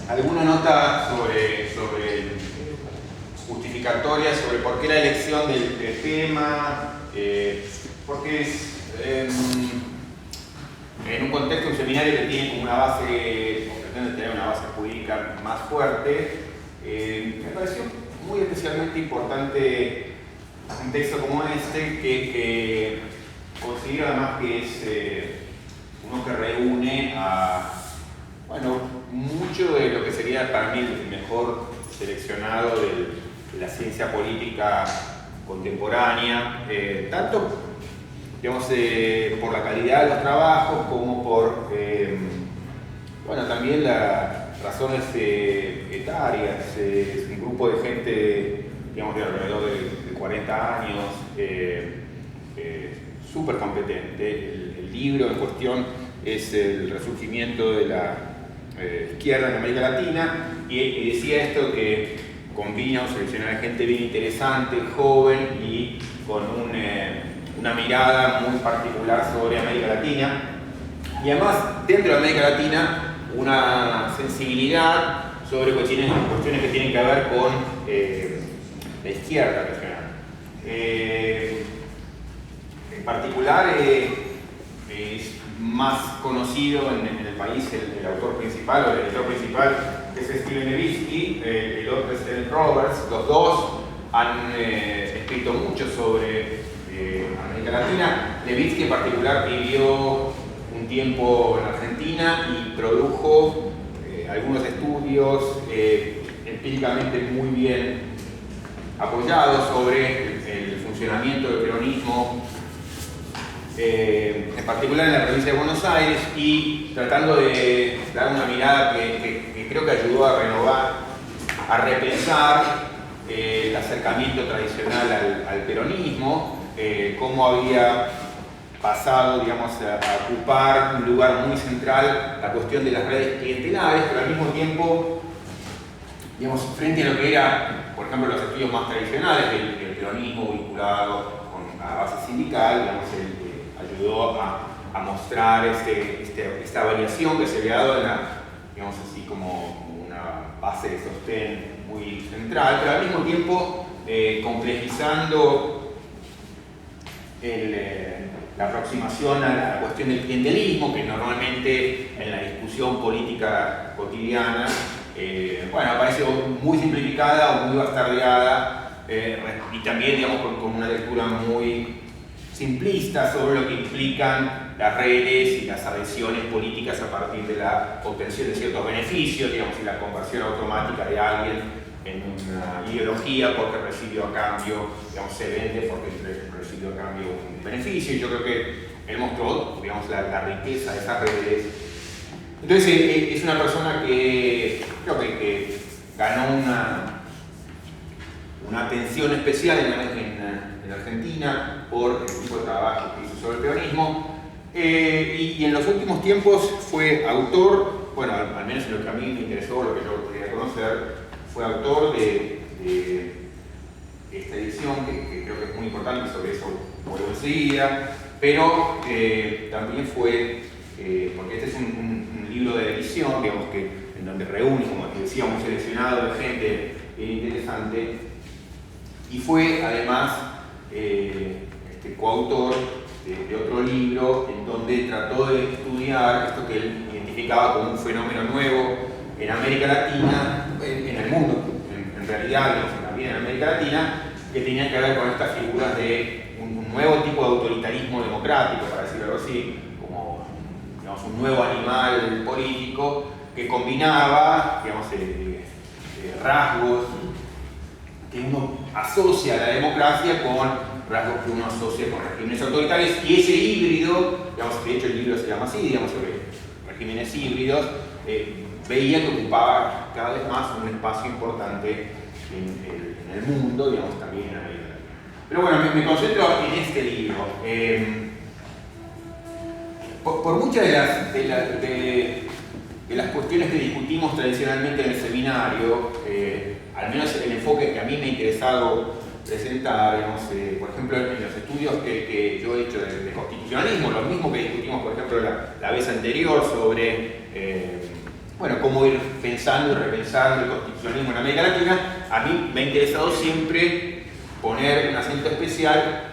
alguna nota justificatoria sobre por qué la elección del tema, porque es en un contexto, un seminario que tiene como una base, o pretende tener una base jurídica más fuerte, me pareció muy especialmente importante un texto como este, que considero además que es uno que reúne a, bueno, mucho de lo que sería para mí el mejor seleccionado de la ciencia política contemporánea, tanto digamos, por la calidad de los trabajos como por bueno, también las razones etarias. Es un grupo de gente, digamos, de alrededor de 40 años, súper competente. El libro en cuestión es el resurgimiento de la izquierda en América Latina, y decía esto, que combina o selecciona gente bien interesante, joven y con una mirada muy particular sobre América Latina, y además dentro de América Latina una sensibilidad sobre cuestiones que tienen que ver con la izquierda regional. En particular es más conocido en el país el autor principal o el editor principal, que es Steven Levitsky, el otro es Ed Roberts. Los dos han escrito mucho sobre América Latina. Levitsky en particular vivió un tiempo en Argentina y produjo algunos estudios empíricamente muy bien apoyados sobre el funcionamiento del peronismo, en particular en la provincia de Buenos Aires, y tratando de dar una mirada que creo que ayudó a renovar, a repensar el acercamiento tradicional al peronismo, cómo había pasado, digamos, a ocupar un lugar muy central la cuestión de las redes clientelares, pero al mismo tiempo, digamos, frente a lo que era, por ejemplo, los estudios más tradicionales del peronismo vinculado con la base sindical, digamos, ayudó a mostrar esta variación que se había dado en la, digamos así, como una base de sostén muy central, pero al mismo tiempo complejizando la aproximación a la cuestión del clientelismo, que normalmente en la discusión política cotidiana bueno, aparece muy simplificada o muy bastardeada, y también, digamos, con una lectura muy simplista sobre lo que implican las redes y las adhesiones políticas a partir de la obtención de ciertos beneficios, digamos, y la conversión automática de alguien en una ideología porque recibió a cambio, digamos, se vende porque recibió a cambio un beneficio. Y yo creo que él mostró, digamos, la riqueza de esas redes. Entonces es una persona que creo que ganó una atención especial en Argentina por el tipo de trabajo que hizo sobre el peronismo, y en los últimos tiempos fue autor, bueno, al menos en lo que a mí me interesó, lo que yo quería conocer, fue autor de esta edición, que creo que es muy importante, sobre eso vuelvo enseguida, pero también fue, porque este es un libro de edición, digamos, en donde reúne, como decía, un seleccionado de gente bien interesante, y fue además coautor de otro libro en donde trató de estudiar esto que él identificaba como un fenómeno nuevo en América Latina, en el mundo, en realidad, digamos, también en América Latina, que tenía que ver con estas figuras de un nuevo tipo de autoritarismo democrático, para decirlo algo así, como, digamos, un nuevo animal político que combinaba, digamos, rasgos que uno asocia a la democracia con rasgos que uno asocia con regímenes autoritarios, y ese híbrido, digamos, de hecho el libro se llama así, digamos, sobre regímenes híbridos, veía que ocupaba cada vez más un espacio importante en el mundo, digamos, también en América Latina. Pero bueno, me concentro en este libro. Por muchas de las cuestiones que discutimos tradicionalmente en el seminario, al menos el enfoque que a mí me ha interesado presentar, digamos, por ejemplo, en los estudios que yo he hecho de constitucionalismo, lo mismo que discutimos, por ejemplo, la vez anterior sobre bueno, cómo ir pensando y repensando el constitucionalismo en América Latina. A mí me ha interesado siempre poner un acento especial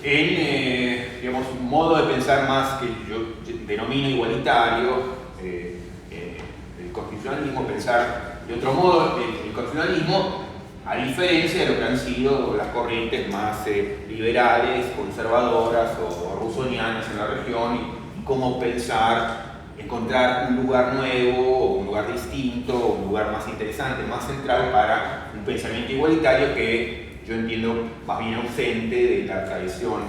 en, digamos, un modo de pensar más que yo denomino igualitario, el constitucionalismo, pensar de otro modo el constitucionalismo, a diferencia de lo que han sido las corrientes más liberales, conservadoras o rusonianas en la región, y cómo pensar, encontrar un lugar nuevo, un lugar distinto, un lugar más interesante, más central para un pensamiento igualitario que yo entiendo más bien ausente de la tradición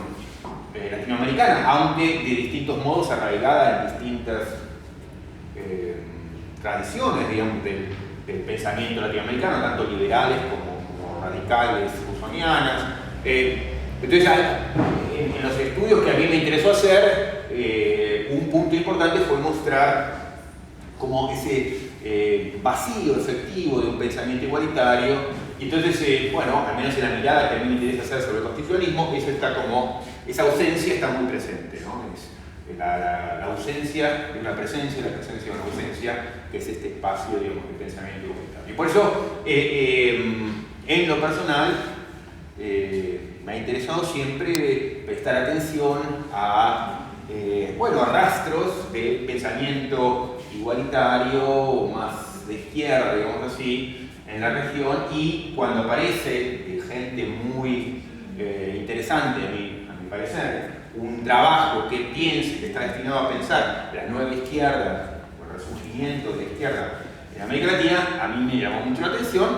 latinoamericana, aunque de distintos modos arraigada en distintas tradiciones, digamos, del pensamiento latinoamericano, tanto liberales como radicales, rusonianas. Entonces, en los estudios que a mí me interesó hacer, un punto importante fue mostrar como ese vacío efectivo de un pensamiento igualitario. Y entonces, bueno, al menos en la mirada que a mí me interesa hacer sobre el constitucionalismo, esa ausencia está muy presente, ¿no? Es la ausencia de una presencia, la presencia de una ausencia, que es este espacio, digamos, de pensamiento igualitario. Y por eso, en lo personal, me ha interesado siempre prestar atención a, bueno, a rastros de pensamiento igualitario o más de izquierda, digamos así, en la región, y cuando aparece gente muy interesante, a mi parecer, un trabajo que piense, que está destinado a pensar la nueva izquierda o el resurgimiento de la izquierda en América Latina, a mí me llamó mucho la atención.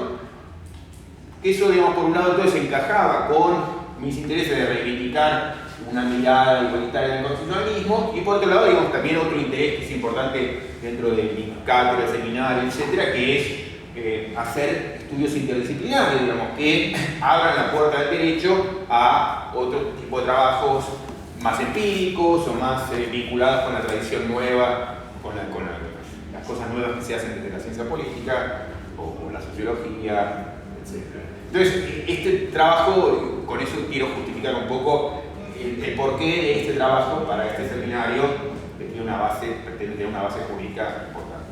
Eso, digamos, por un lado entonces encajaba con mis intereses de reivindicar una mirada igualitaria del constitucionalismo, y por otro lado, digamos, también otro interés que es importante dentro de mi cátedra, seminario, etcétera, que es hacer estudios interdisciplinarios, digamos, que abran la puerta del derecho a otro tipo de trabajos más empíricos o más vinculados con la tradición nueva, con las cosas nuevas que se hacen desde la ciencia política o la sociología, etc. Entonces, este trabajo, con eso quiero justificar un poco el porqué de este trabajo para este seminario, que tiene una base, pretende tener una base jurídica importante.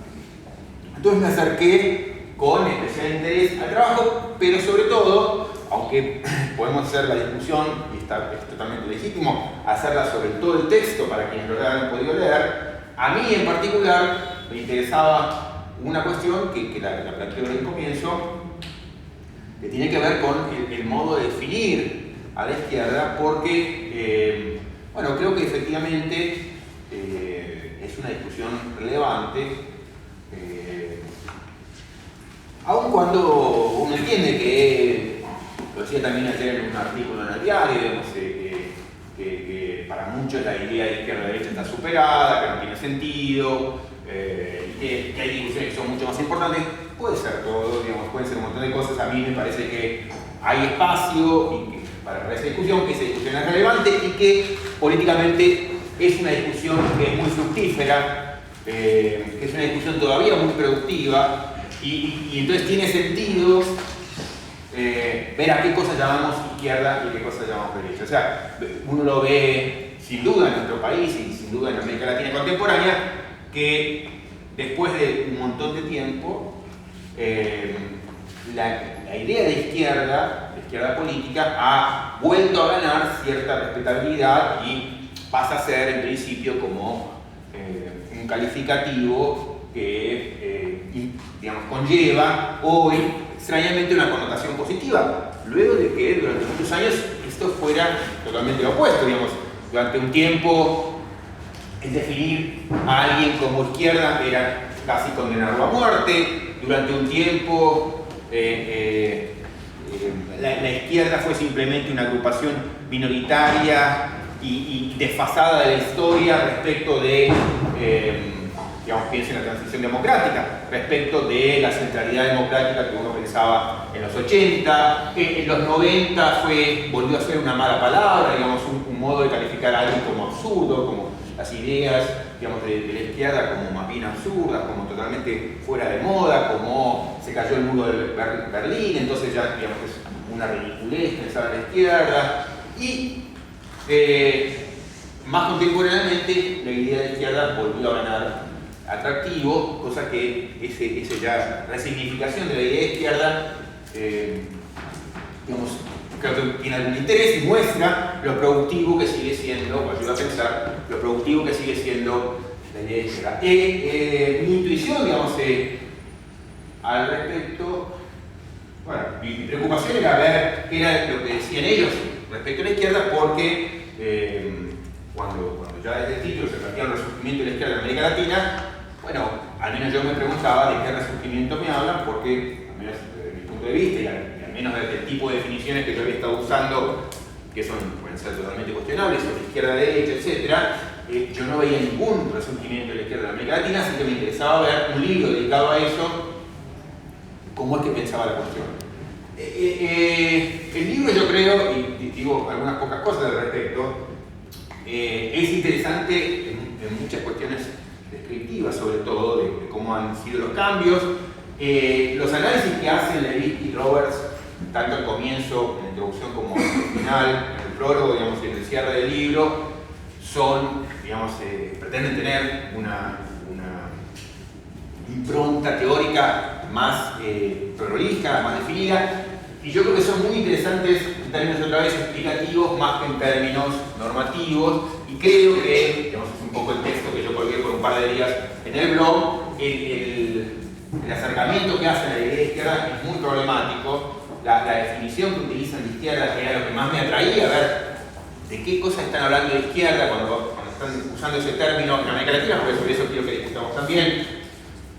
Entonces me acerqué con especial interés al trabajo, pero sobre todo, aunque podemos hacer la discusión, y es totalmente legítimo hacerla sobre todo el texto para quienes lo hayan podido leer, a mí en particular me interesaba una cuestión que la planteo en el comienzo, que tiene que ver con el modo de definir a la izquierda, porque, bueno, creo que efectivamente es una discusión relevante, aun cuando uno entiende que, lo decía también ayer en un artículo en el diario, digamos, que para muchos la idea de izquierda-derecha está superada, que no tiene sentido, y que hay discusiones que son mucho más importantes. Puede ser todo, digamos, pueden ser un montón de cosas. A mí me parece que hay espacio para esa discusión, que esa discusión es relevante y que políticamente es una discusión que es muy fructífera, que es una discusión todavía muy productiva. Y entonces tiene sentido ver a qué cosas llamamos izquierda y a qué cosas llamamos derecha. O sea, uno lo ve sin duda en nuestro país y sin duda en América Latina contemporánea, que después de un montón de tiempo, la idea de izquierda, la izquierda política, ha vuelto a ganar cierta respetabilidad y pasa a ser en principio como un calificativo que, digamos, conlleva hoy extrañamente una connotación positiva, luego de que durante muchos años esto fuera totalmente opuesto. Digamos, durante un tiempo el definir a alguien como izquierda era casi condenarlo a muerte. Durante un tiempo la izquierda fue simplemente una agrupación minoritaria y desfasada de la historia respecto de digamos, piensa en la transición democrática, respecto de la centralidad democrática que uno pensaba en los 80, en los 90 volvió a ser una mala palabra, digamos, un modo de calificar a alguien como absurdo, como las ideas, digamos, de la izquierda como más bien absurdas, como totalmente fuera de moda, como se cayó el muro de Berlín, entonces ya, digamos, es una ridiculez pensar en la izquierda. Y más contemporáneamente la idea de izquierda volvió a ganar atractivo, cosa que esa ya resignificación de la idea de izquierda, digamos, creo que tiene algún interés y muestra lo productivo que sigue siendo, o ayuda a pensar, lo productivo que sigue siendo la idea de izquierda. Mi intuición, digamos, al respecto, bueno, mi preocupación era ver qué era lo que decían ellos respecto a la izquierda, porque cuando ya desde el título se planteaba el resurgimiento de la izquierda en América Latina, bueno, al menos yo me preguntaba de qué resurgimiento me hablan, porque, al menos desde mi punto de vista, y al menos desde el tipo de definiciones que yo había estado usando, que pueden ser totalmente cuestionables, sobre izquierda, derecha, etc., yo no veía ningún resurgimiento de la izquierda en América Latina, así que me interesaba ver un libro dedicado a eso, cómo es que pensaba la cuestión. El libro, yo creo, y digo algunas pocas cosas al respecto, es interesante en muchas cuestiones descriptivas, sobre todo de cómo han sido los cambios. Los análisis que hacen Levitsky y Roberts, tanto al comienzo, en la introducción, como al final, en el prólogo, digamos, y en el cierre del libro, son, digamos, pretenden tener una impronta teórica más prolija, más definida, y yo creo que son muy interesantes en términos otra vez explicativos más que en términos normativos, y creo que, digamos, es un poco el texto que yo colgué por un par de días en el blog, el acercamiento que hacen a la idea de izquierda es muy problemático. La definición que utilizan de izquierda era lo que más me atraía, a ver de qué cosas están hablando de izquierda cuando están usando ese término en América Latina, porque sobre eso quiero que discutamos también.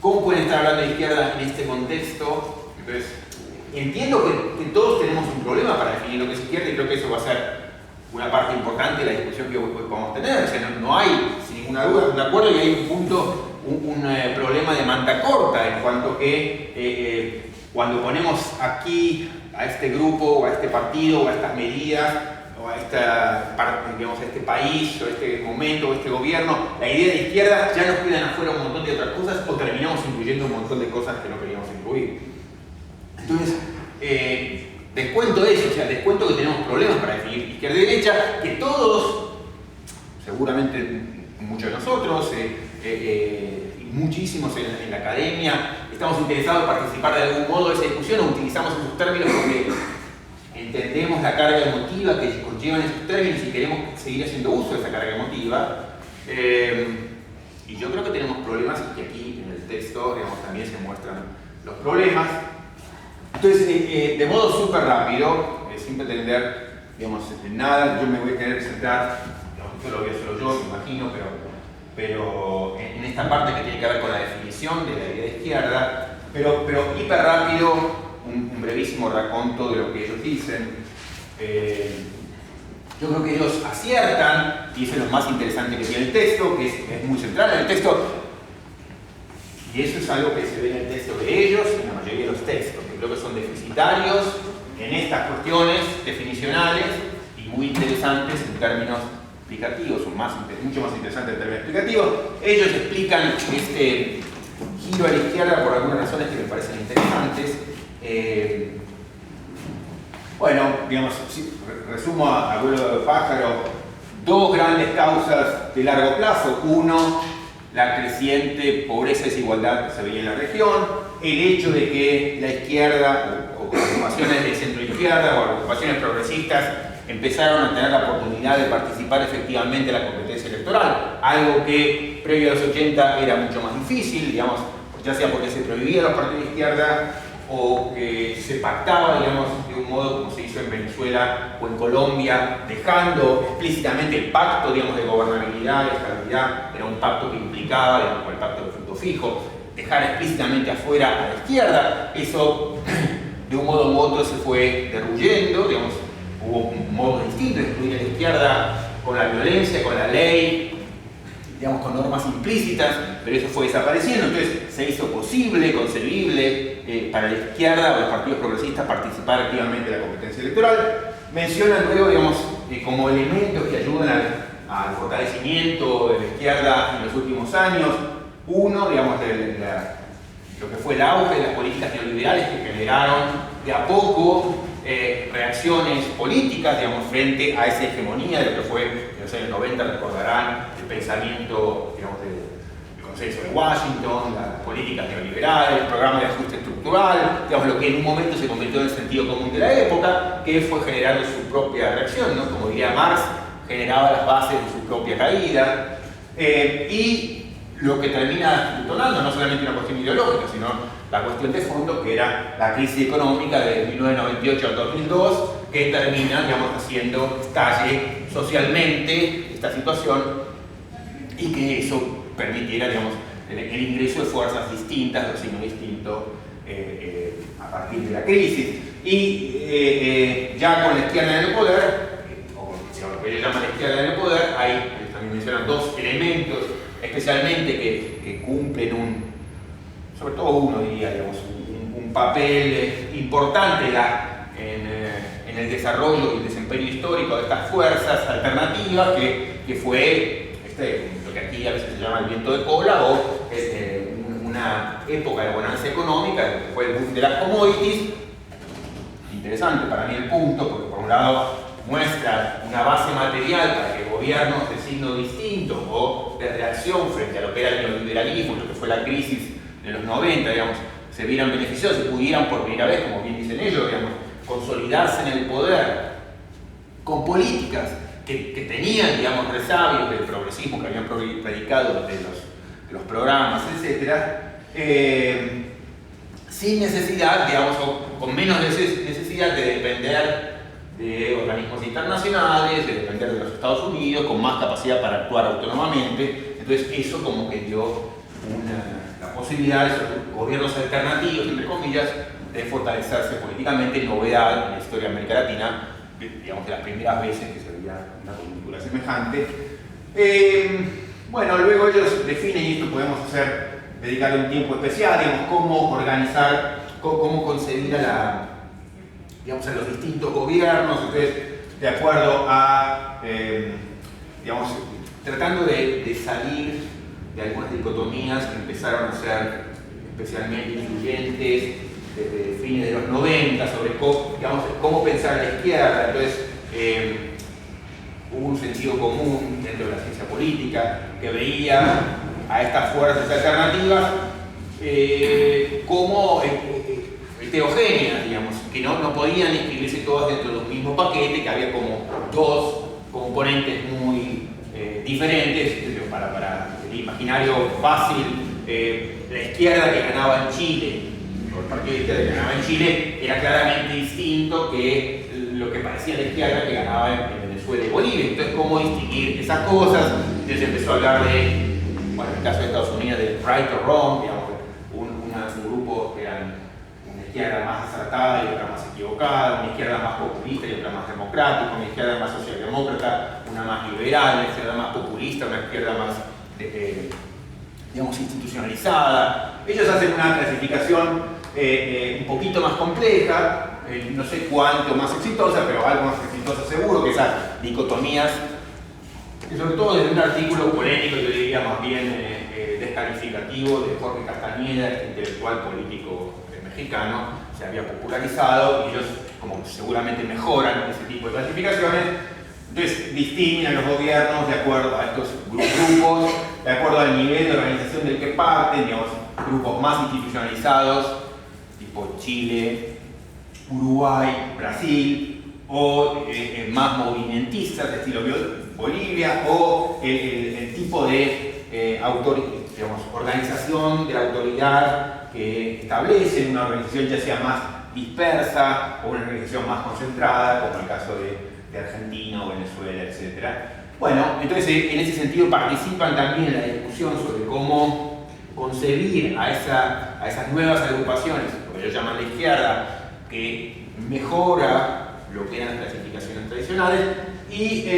¿Cómo pueden estar hablando de izquierda en este contexto? Entonces, entiendo que todos tenemos un problema para definir lo que es izquierda, y creo que eso va a ser una parte importante de la discusión que hoy podemos tener. O sea, no hay, sin ninguna duda, de acuerdo, y hay un punto, un problema de manta corta, en cuanto que cuando ponemos aquí a este grupo, o a este partido, o a estas medidas, o a digamos, a este país, o a este momento, o a este gobierno, la idea de izquierda, ya nos quedan afuera un montón de otras cosas, o terminamos incluyendo un montón de cosas que no queríamos incluir. Entonces, descuento eso, o sea, descuento que tenemos problemas para definir izquierda y derecha, que todos, seguramente muchos de nosotros, y muchísimos en la academia, estamos interesados en participar de algún modo de esa discusión, o utilizamos esos términos porque entendemos la carga emotiva que conllevan esos términos y queremos seguir haciendo uso de esa carga emotiva. Y yo creo que tenemos problemas, y que aquí en el texto, digamos, también se muestran los problemas. Entonces, de modo súper rápido, sin pretender, digamos, nada, yo me voy a querer centrar, digamos, esto lo voy a hacer yo, me imagino, pero en esta parte que tiene que ver con la definición de la idea de izquierda, pero hiper rápido, un brevísimo raconto de lo que ellos dicen. Yo creo que ellos aciertan, y eso es lo más interesante que tiene el texto, que es muy central en el texto, y eso es algo que se ve en el texto de ellos y en la mayoría de los textos, que creo que son deficitarios en estas cuestiones definicionales y muy interesantes en términos explicativos, son mucho más interesantes en términos explicativos. Ellos explican este giro a la izquierda por algunas razones que me parecen interesantes. Bueno, digamos, resumo a vuelo de pájaro, dos grandes causas de largo plazo. Uno, la creciente pobreza y desigualdad que se veía en la región, el hecho de que la izquierda, o agrupaciones de centro izquierda, o agrupaciones progresistas, empezaron a tener la oportunidad de participar efectivamente en la competencia electoral, algo que previo a los 80 era mucho más difícil, digamos, ya sea porque se prohibían los partidos de izquierda, o que se pactaba, digamos, de un modo como se hizo en Venezuela o en Colombia, dejando explícitamente el pacto, digamos, de gobernabilidad, de estabilidad, era un pacto que implicaba, digamos, como el pacto de fruto fijo, dejar explícitamente afuera a la izquierda. Eso, de un modo u otro, se fue derruyendo, digamos, hubo modos distintos de excluir a la izquierda, con la violencia, con la ley, digamos, con normas implícitas, pero eso fue desapareciendo. Entonces se hizo posible, concebible para la izquierda o los partidos progresistas participar activamente en la competencia electoral. Mencionan luego, digamos, como elementos que ayudan al fortalecimiento de la izquierda en los últimos años, uno, digamos, lo que fue el auge de las políticas neoliberales que generaron de a poco reacciones políticas, digamos, frente a esa hegemonía de lo que fue en los años 90, recordarán, el pensamiento, digamos, del consenso de Washington, las políticas neoliberales, el programa de ajuste estructural, digamos, lo que en un momento se convirtió en el sentido común de la época, que fue generando su propia reacción, ¿no? Como diría Marx, generaba las bases de su propia caída. Y lo que termina detonando no solamente una cuestión ideológica, sino la cuestión de fondo, que era la crisis económica de 1998 al 2002, que termina, digamos, haciendo estalle socialmente esta situación y que eso permitiera, digamos, el ingreso de fuerzas distintas, de signo distinto, a partir de la crisis. Y ya con la izquierda en el poder, o con lo que ellos llaman la izquierda en el poder, hay, también mencionan dos elementos especialmente que cumplen sobre todo uno diría, digamos, un papel importante en el desarrollo y el desempeño histórico de estas fuerzas alternativas, que fue lo que aquí a veces se llama el viento de cola, o una época de bonanza económica, que fue el boom de las commodities. Interesante para mí el punto, porque por un lado muestra una base material para que gobiernos de signo distinto o de reacción frente a lo que era el neoliberalismo, lo que fue la crisis de los 90, digamos, se vieran beneficiados y pudieran por primera vez, como bien dicen ellos, digamos, consolidarse en el poder con políticas que tenían, digamos, resabios del progresismo que habían predicado de los programas, etc., sin necesidad, digamos, o con menos necesidad de depender de organismos internacionales, de depender de los Estados Unidos, con más capacidad para actuar autónomamente. Entonces eso como que dio la posibilidad a esos gobiernos alternativos, entre comillas, de fortalecerse políticamente, novedad en la historia de América Latina, digamos, de las primeras veces que se veía una coyuntura semejante. Bueno, luego ellos definen, y esto podemos dedicarle un tiempo especial, digamos, cómo organizar, cómo concebir digamos, a los distintos gobiernos. Entonces, de acuerdo a, digamos, tratando de salir de algunas dicotomías que empezaron a ser especialmente influyentes desde fines de los 90 sobre cómo pensar la izquierda. Entonces, hubo un sentido común dentro de la ciencia política que veía a estas fuerzas alternativas como heterogéneas, digamos, que no podían inscribirse todas dentro de un mismo paquete, que había como dos componentes muy diferentes. Para el imaginario fácil, la izquierda que ganaba en Chile, o el partido de izquierda que ganaba en Chile, era claramente distinto que lo que parecía la izquierda que ganaba en Venezuela y Bolivia. Entonces, ¿cómo distinguir esas cosas? Entonces empezó a hablar de, bueno, en el caso de Estados Unidos, de right or wrong, digamos, un grupo que eran una izquierda más acertada y otra más equivocada, una izquierda más populista y otra más democrática, una izquierda más socialdemócrata, una más liberal, una izquierda más populista, una izquierda más, digamos, institucionalizada. Ellos hacen una clasificación un poquito más compleja, no sé cuánto más exitosa, pero algo más exitosa seguro, que esas dicotomías, que sobre todo desde un artículo polémico, yo diría más bien descalificativo, de Jorge Castañeda, este intelectual político mexicano, se había popularizado, y ellos como seguramente mejoran ese tipo de clasificaciones. Entonces distinguen a los gobiernos de acuerdo a estos grupos, de acuerdo al nivel de organización del que parten, digamos, grupos más institucionalizados, tipo Chile, Uruguay, Brasil, o más movimentistas, de estilo Bolivia, o el tipo de digamos, organización de la autoridad que establece una organización ya sea más dispersa o una organización más concentrada, como el caso de Argentina o Venezuela, etc. Bueno, entonces en ese sentido participan también en la discusión sobre cómo concebir a esas nuevas agrupaciones, lo que ellos llaman la izquierda, que mejora lo que eran las clasificaciones tradicionales. Y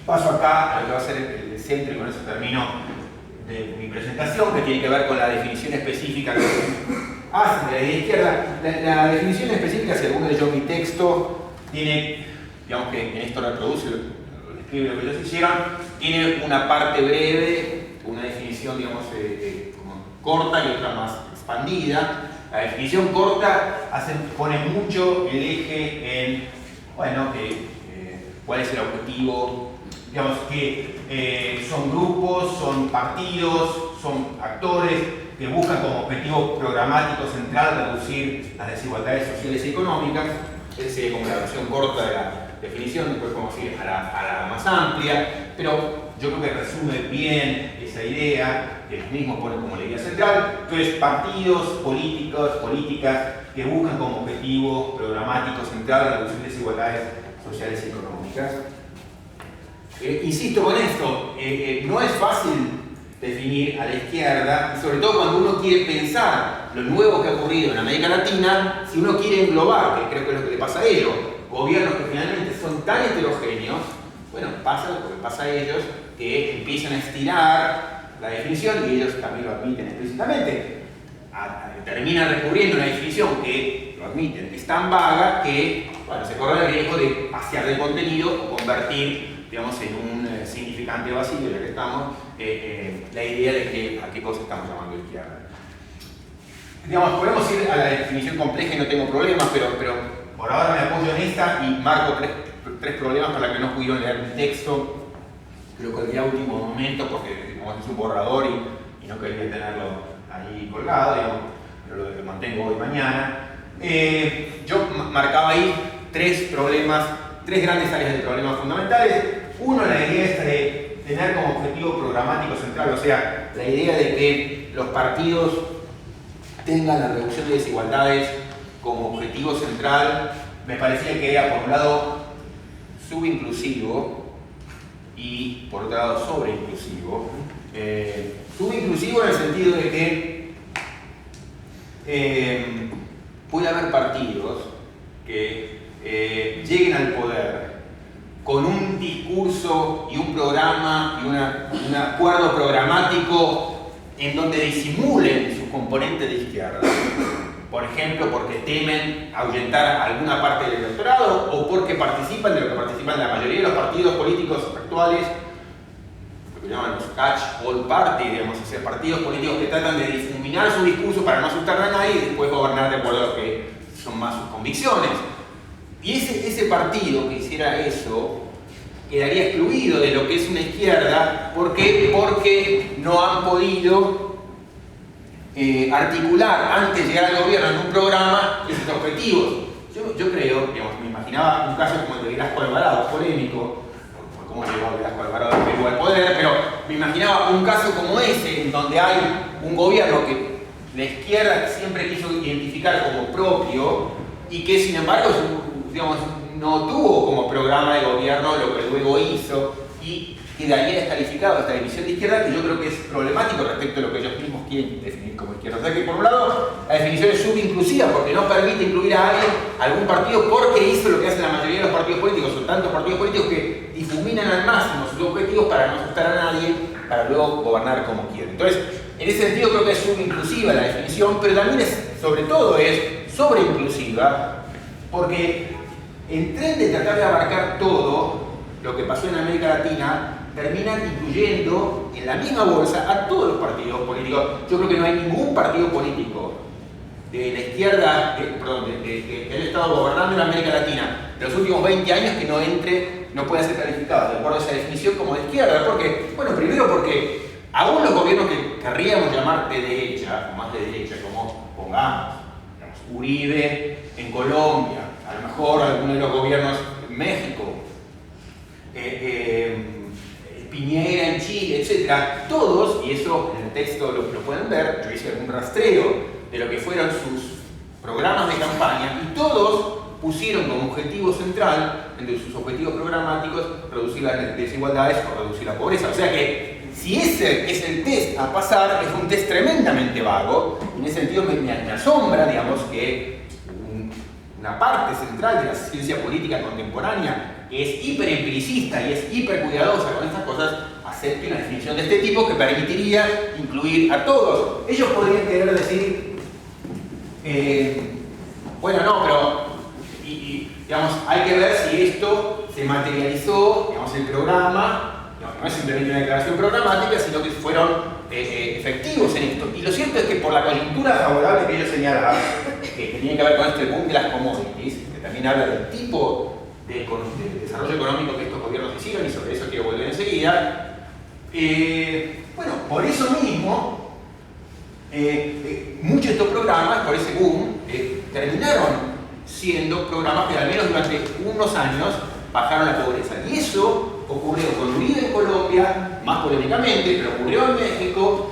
paso acá a lo que va a ser el centro, y con eso termino de mi presentación, que tiene que ver con la definición específica que hacen de la idea izquierda. La definición específica, según leyó mi texto, tiene, digamos que en esto reproduce, describe lo que ellos hicieron, tiene una parte breve, una definición, digamos, como corta, y otra más expandida. La definición corta pone mucho el eje en, bueno, cuál es el objetivo digamos, que son grupos, son partidos, son actores que buscan como objetivo programático central reducir las desigualdades sociales y económicas. Esa sería como la versión corta de la definición, después podemos ir a la más amplia, pero yo creo que resume bien esa idea, que ellos mismos ponen como la idea central. Entonces, partidos, políticos, políticas que buscan como objetivo programático central reducir desigualdades sociales y económicas. Insisto con esto, no es fácil definir a la izquierda, y sobre todo cuando uno quiere pensar lo nuevo que ha ocurrido en América Latina, si uno quiere englobar, que creo que es lo que le pasa a ellos, gobiernos que finalmente son tan heterogéneos, bueno, pasa lo que pasa a ellos, que empiezan a estirar la definición, y ellos también lo admiten explícitamente. Terminan recurriendo a una definición que, lo admiten, es tan vaga que, bueno, se corre el riesgo de vaciar de contenido o convertir, digamos, en un significante vacío, ya que estamos, la idea de a qué cosa estamos llamando izquierda. Digamos, podemos ir a la definición compleja y no tengo problemas, pero por ahora me apoyo en esta y marco tres problemas para que no pudieron leer mi texto. Creo que el día último momento, porque como es un borrador y no quería tenerlo ahí colgado, digamos, pero lo mantengo hoy y mañana. Yo marcaba ahí tres grandes áreas de problemas fundamentales. Uno, la idea esta de tener como objetivo programático central, o sea, la idea de que los partidos tengan la reducción de desigualdades como objetivo central, me parecía que era, por un lado, subinclusivo y, por otro lado, sobreinclusivo. Subinclusivo en el sentido de que puede haber partidos que lleguen al poder con un discurso y un programa y un acuerdo programático en donde disimulen su componente de izquierda. Por ejemplo, porque temen ahuyentar alguna parte del electorado o porque participan de lo que participan la mayoría de los partidos políticos actuales, lo que llaman los catch-all party, digamos, o sea, partidos políticos que tratan de difuminar su discurso para no asustar a nadie y después gobernar de acuerdo a lo que son más sus convicciones. Y ese partido que hiciera eso quedaría excluido de lo que es una izquierda. ¿Por qué? Porque no han podido articular antes de llegar al gobierno en un programa esos objetivos. Yo creo, digamos, me imaginaba un caso como el de Velasco Alvarado, polémico, por cómo llegó Velasco Alvarado del Perú al poder, pero me imaginaba un caso como ese, en donde hay un gobierno que la izquierda siempre quiso identificar como propio y que sin embargo, digamos, no tuvo como programa de gobierno lo que luego hizo y quedaría descalificado esta división de izquierda, que yo creo que es problemático respecto a lo que ellos mismos quieren definir como izquierda. O sea que por un lado la definición es subinclusiva porque no permite incluir a alguien, a algún partido, porque hizo lo que hacen la mayoría de los partidos políticos, o tantos partidos políticos que difuminan al máximo sus objetivos para no asustar a nadie, para luego gobernar como quieren. Entonces, en ese sentido creo que es subinclusiva la definición, pero también es, sobre todo, es sobreinclusiva, porque en tren de tratar de abarcar todo lo que pasó en América Latina, terminan incluyendo en la misma bolsa a todos los partidos políticos. Yo creo que no hay ningún partido político de la izquierda, que haya estado gobernando en América Latina de los últimos 20 años que no pueda ser calificado de acuerdo a esa definición como de izquierda. Porque, bueno, primero porque aún los gobiernos que querríamos llamar de derecha, o más de derecha, como pongamos, digamos, Uribe en Colombia, a lo mejor algunos de los gobiernos en México, Piñera en Chile, etc. Todos, y eso en el texto lo pueden ver, yo hice algún rastreo de lo que fueron sus programas de campaña y todos pusieron como objetivo central, entre sus objetivos programáticos, reducir las desigualdades o reducir la pobreza. O sea que si ese es el test a pasar, es un test tremendamente vago, y en ese sentido me asombra, digamos, que una parte central de la ciencia política contemporánea, que es hiperempiricista y es hipercuidadosa con estas cosas, acepte una definición de este tipo que permitiría incluir a todos. Ellos podrían querer decir, bueno, no, pero digamos, hay que ver si esto se materializó, digamos, el programa, no es simplemente una declaración programática, sino que fueron efectivos en esto. Y lo cierto es que por la coyuntura favorable que ellos señalaban, que tiene que ver con este boom de las commodities, que también habla del tipo de desarrollo económico que estos gobiernos hicieron, y sobre eso quiero volver enseguida. Bueno, por eso mismo, muchos de estos programas, por ese boom, terminaron siendo programas que al menos durante unos años bajaron la pobreza. Y eso ocurrió con Uribe en Colombia, más polémicamente, pero ocurrió en México,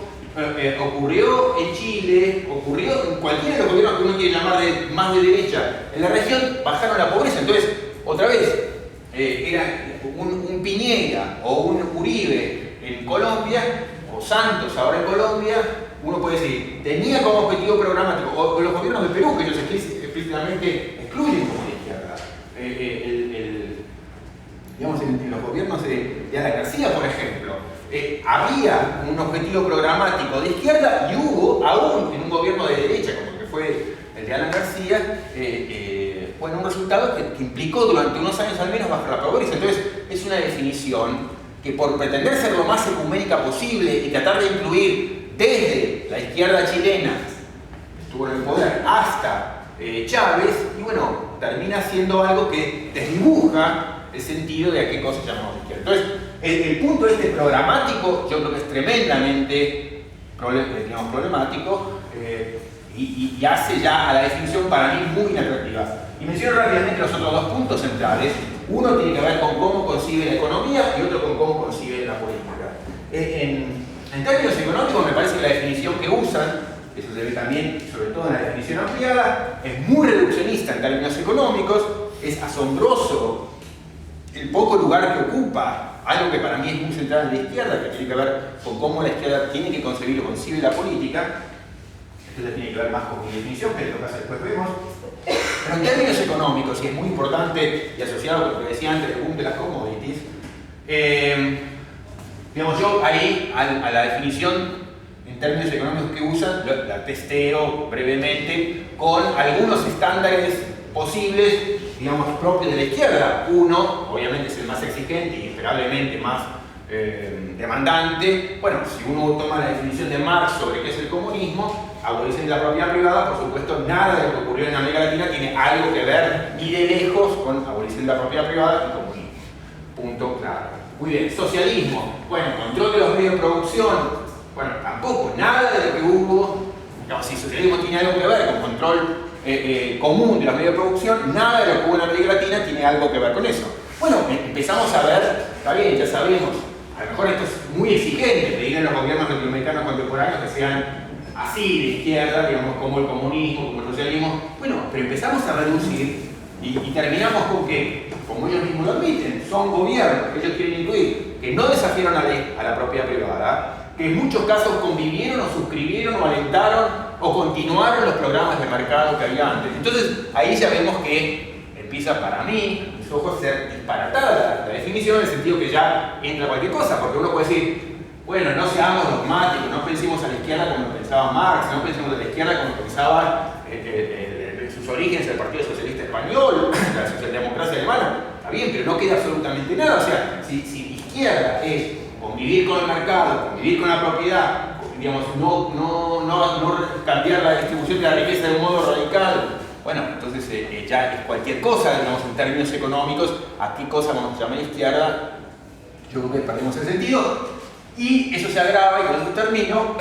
ocurrió en Chile, ocurrió en cualquiera de los gobiernos que uno quiere llamar más de derecha. En la región bajaron la pobreza. Entonces, otra vez, era un Piñera o un Uribe en Colombia, o Santos ahora en Colombia, uno puede decir, tenía como objetivo programático, o los gobiernos de Perú, que ellos explícitamente excluyen como de izquierda. Digamos, en los gobiernos de Alan García, por ejemplo, había un objetivo programático de izquierda, y hubo, aún en un gobierno de derecha, como que fue el de Alan García, bueno, un resultado que implicó durante unos años al menos bajar la pobreza. Entonces, es una definición que, por pretender ser lo más ecuménica posible y tratar de incluir desde la izquierda chilena, que estuvo en el poder, hasta Chávez, y bueno, termina siendo algo que desdibuja el sentido de a qué cosa llamamos izquierda. Entonces, el punto este programático, yo creo que es tremendamente problemático, y hace ya a la definición para mí muy inatractiva. Y menciono rápidamente los otros dos puntos centrales. Uno tiene que ver con cómo concibe la economía y otro con cómo concibe la política. En términos económicos, me parece que la definición que usan, eso se ve también, sobre todo en la definición ampliada, es muy reduccionista en términos económicos. Es asombroso el poco lugar que ocupa algo que para mí es muy central en la izquierda, que tiene que ver con cómo la izquierda tiene que concebir o concibe la política. Esto ya tiene que ver más con mi definión, que es lo que después vemos. Pero en términos económicos, y es muy importante y asociado con lo que decía antes del boom de las commodities, digamos, yo ahí a la definición en términos económicos que usan, la testeo brevemente con algunos estándares posibles, digamos, propios de la izquierda. Uno, obviamente, es el más exigente y esperablemente más demandante. Bueno, si uno toma la definición de Marx sobre qué es el comunismo, abolición de la propiedad privada, por supuesto, nada de lo que ocurrió en América Latina tiene algo que ver, ni de lejos, con abolición de la propiedad privada y comunismo. Punto claro. Muy bien, socialismo. Bueno, control de los medios de producción. Bueno, tampoco, nada de lo que hubo. Digamos, si socialismo tiene algo que ver con control común de los medios de producción, nada de lo que hubo en América Latina tiene algo que ver con eso. Bueno, empezamos a ver, está bien, ya sabemos, a lo mejor esto es muy exigente, pedir a los gobiernos latinoamericanos contemporáneos que sean así de izquierda, digamos, como el comunismo, como el socialismo. Bueno, pero empezamos a reducir y terminamos con que, como ellos mismos lo admiten, son gobiernos que ellos quieren incluir, que no desafiaron a la propiedad privada, que en muchos casos convivieron o suscribieron o alentaron o continuaron los programas de mercado que había antes. Entonces, ahí ya vemos que empieza, para mí, mis ojos, a ser disparatada la definición, en el sentido que ya entra cualquier cosa, porque uno puede decir, bueno, no seamos dogmáticos, no pensemos a la izquierda como pensaba Marx, no pensemos a la izquierda como pensaba en sus orígenes el Partido Socialista Español, la socialdemocracia alemana. Está bien, pero no queda absolutamente nada. O sea, si izquierda es convivir con el mercado, convivir con la propiedad, digamos, no cambiar la distribución de la riqueza de un modo radical, bueno, entonces ya es cualquier cosa, digamos, en términos económicos, a qué cosa vamos a llamar izquierda, yo creo que perdemos el sentido. Y eso se agrava, y con eso termino,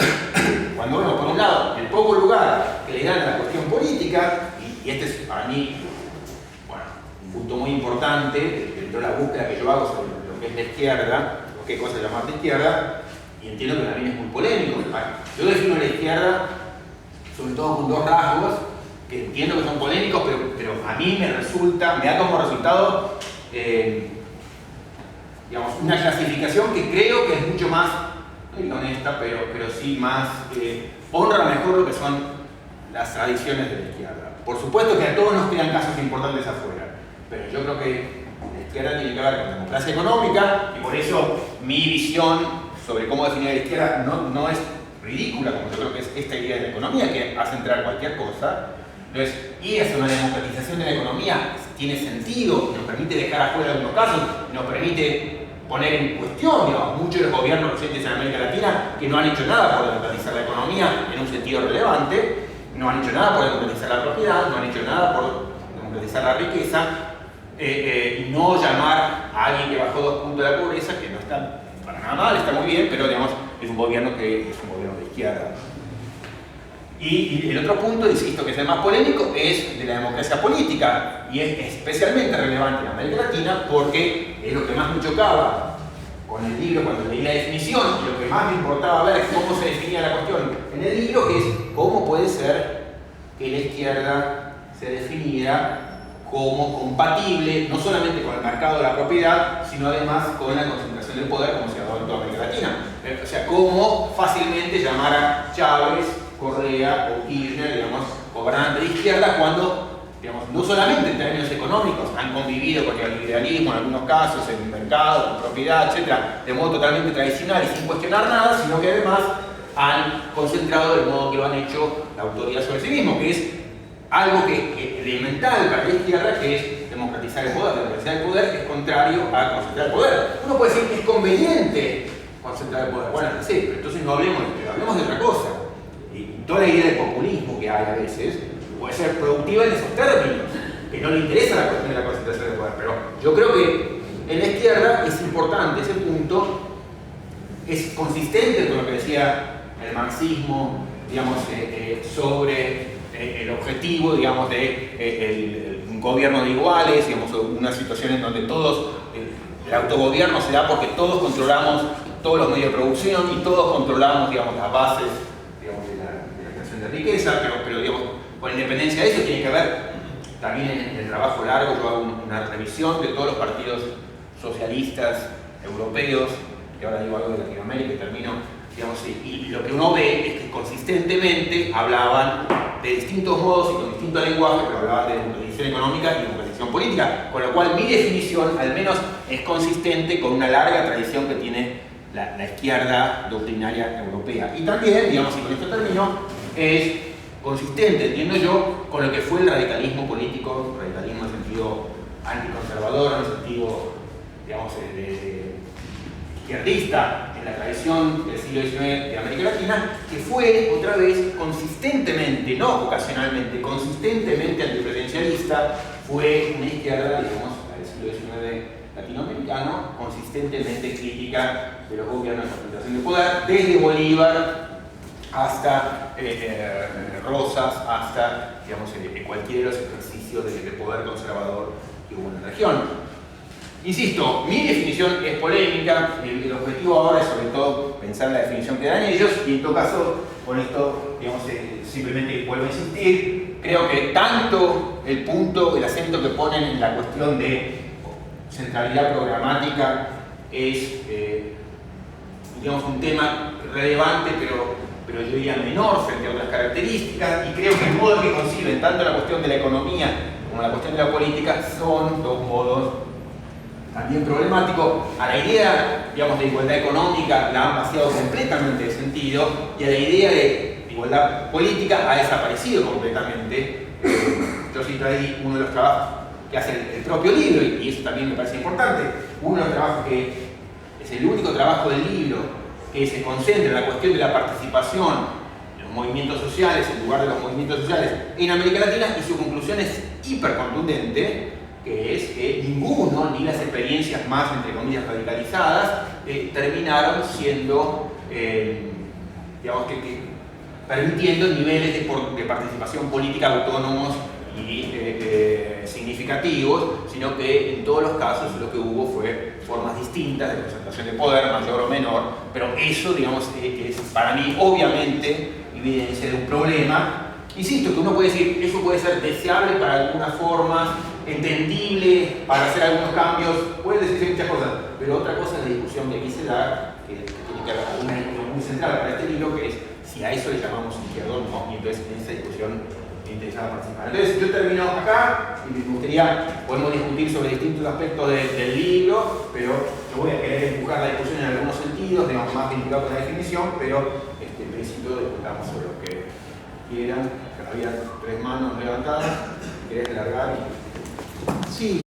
cuando uno, por un lado, el poco lugar que le dan a la cuestión política, y este es para mí, bueno, un punto muy importante de la búsqueda que yo hago sobre lo que es la izquierda, o qué cosa llamar de izquierda, y entiendo que también es muy polémico. Yo defino la izquierda, sobre todo con dos rasgos, que entiendo que son polémicos, pero a mí me da como resultado, digamos, una clasificación que creo que es mucho más, no digo honesta, pero sí más, honra mejor lo que son las tradiciones de la izquierda. Por supuesto que a todos nos quedan casos importantes afuera, pero yo creo que la izquierda tiene que ver con la democracia económica, y por eso mi visión sobre cómo definir la izquierda no es ridícula, como yo creo que es esta idea de la economía, que hace entrar cualquier cosa. Entonces, ir hacia una democratización de la economía tiene sentido, nos permite dejar afuera algunos casos, nos permite poner en cuestión, digamos, muchos de los gobiernos recientes en América Latina que no han hecho nada por democratizar la economía en un sentido relevante, no han hecho nada por democratizar la propiedad, no han hecho nada por democratizar la riqueza. y no llamar a alguien que bajó 2 puntos de la pobreza, que no está para nada mal, está muy bien, pero digamos, es un gobierno que es un gobierno de izquierda. Y el otro punto, insisto, que es el más polémico, es de la democracia política, y es especialmente relevante en América Latina porque es lo que más me chocaba con el libro cuando leí la definición, y lo que más me importaba ver es cómo se definía la cuestión en el libro, que es cómo puede ser que la izquierda se definiera como compatible no solamente con el mercado de la propiedad, sino además con la concentración del poder como se ha dado en toda América Latina. O sea, cómo fácilmente llamar a Chávez, Correa o Kirchner, digamos, gobernantes de izquierda, cuando, digamos, no solamente en términos económicos han convivido con el liberalismo en algunos casos, en el mercado, con propiedad, etc., de modo totalmente tradicional y sin cuestionar nada, sino que además han concentrado del modo que lo han hecho la autoridad sobre sí mismo, que es algo que es elemental para la izquierda, que es democratizar el poder. Democratizar el poder es contrario a concentrar el poder. Uno puede decir que es conveniente concentrar el poder. Bueno, sí, pero entonces no hablemos de esto, hablemos de otra cosa. Y toda la idea de populismo que hay a veces puede ser productiva en esos términos, que no le interesa la cuestión de la concentración del poder. Pero yo creo que en la izquierda es importante ese punto, es consistente con lo que decía el marxismo, digamos, sobre el objetivo, digamos, de un gobierno de iguales, digamos, una situación en donde todos, el autogobierno se da porque todos controlamos todos los medios de producción y todos controlamos, digamos, las bases, digamos, de la creación de riqueza, pero digamos, con independencia de eso tiene que ver también en el trabajo largo. Yo hago una revisión de todos los partidos socialistas europeos, y ahora digo algo de Latinoamérica y termino, digamos, y lo que uno ve es que consistentemente hablaban de distintos modos y con distintos lenguajes, pero hablaban de democratización económica y democratización política, con lo cual mi definición al menos es consistente con una larga tradición que tiene la izquierda doctrinaria europea. Y también, digamos, y con esto termino, es consistente, entiendo yo, con lo que fue el radicalismo político, radicalismo en sentido anticonservador, en sentido, digamos, de izquierdista, en la tradición del siglo XIX de América Latina, que fue, otra vez, consistentemente, no ocasionalmente, consistentemente antipresidencialista. Fue una izquierda, digamos, la del siglo XIX latinoamericano, consistentemente crítica de los gobiernos de concentración de poder, desde Bolívar hasta Rosas, hasta, digamos, cualquiera de los ejercicios de poder conservador que hubo en la región. Insisto, mi definición es polémica, el objetivo ahora es sobre todo pensar en la definición que dan ellos, y en todo caso, con esto, digamos, simplemente vuelvo a insistir, creo que tanto el punto, el acento que ponen en la cuestión de centralidad programática es, digamos, un tema relevante, pero yo diría menor frente a otras características, y creo que el modo que conciben tanto la cuestión de la economía como la cuestión de la política son dos modos también problemático. A la idea, digamos, de igualdad económica la han vaciado completamente de sentido, y a la idea de igualdad política ha desaparecido completamente. Yo cito ahí uno de los trabajos que hace el propio libro, y eso también me parece importante. Uno de los trabajos que es el único trabajo del libro que se concentra en la cuestión de la participación en los movimientos sociales, en lugar de los movimientos sociales en América Latina, y su conclusión es hipercontundente, que es que ninguno, ni las experiencias más, entre comillas, radicalizadas, terminaron siendo, digamos, que permitiendo niveles de participación política autónomos y significativos, sino que en todos los casos lo que hubo fue formas distintas de concentración de poder, mayor o menor, pero eso, digamos, es para mí obviamente evidencia de un problema. Insisto, que uno puede decir, eso puede ser deseable para algunas formas, entendible para hacer algunos cambios, puede decirse muchas cosas, pero otra cosa es la discusión que aquí se da, que tiene que haber una discusión muy central para este libro, que es si a eso le llamamos izquierda o no, y entonces en esa discusión me interesa participar. Entonces yo termino acá, y me gustaría, podemos discutir sobre distintos aspectos del libro, pero yo voy a querer empujar la discusión en algunos sentidos, digamos, más vinculado con la definición, pero en principio discutamos sobre lo que quieran. Había 3 manos levantadas, querés largar y... Sí.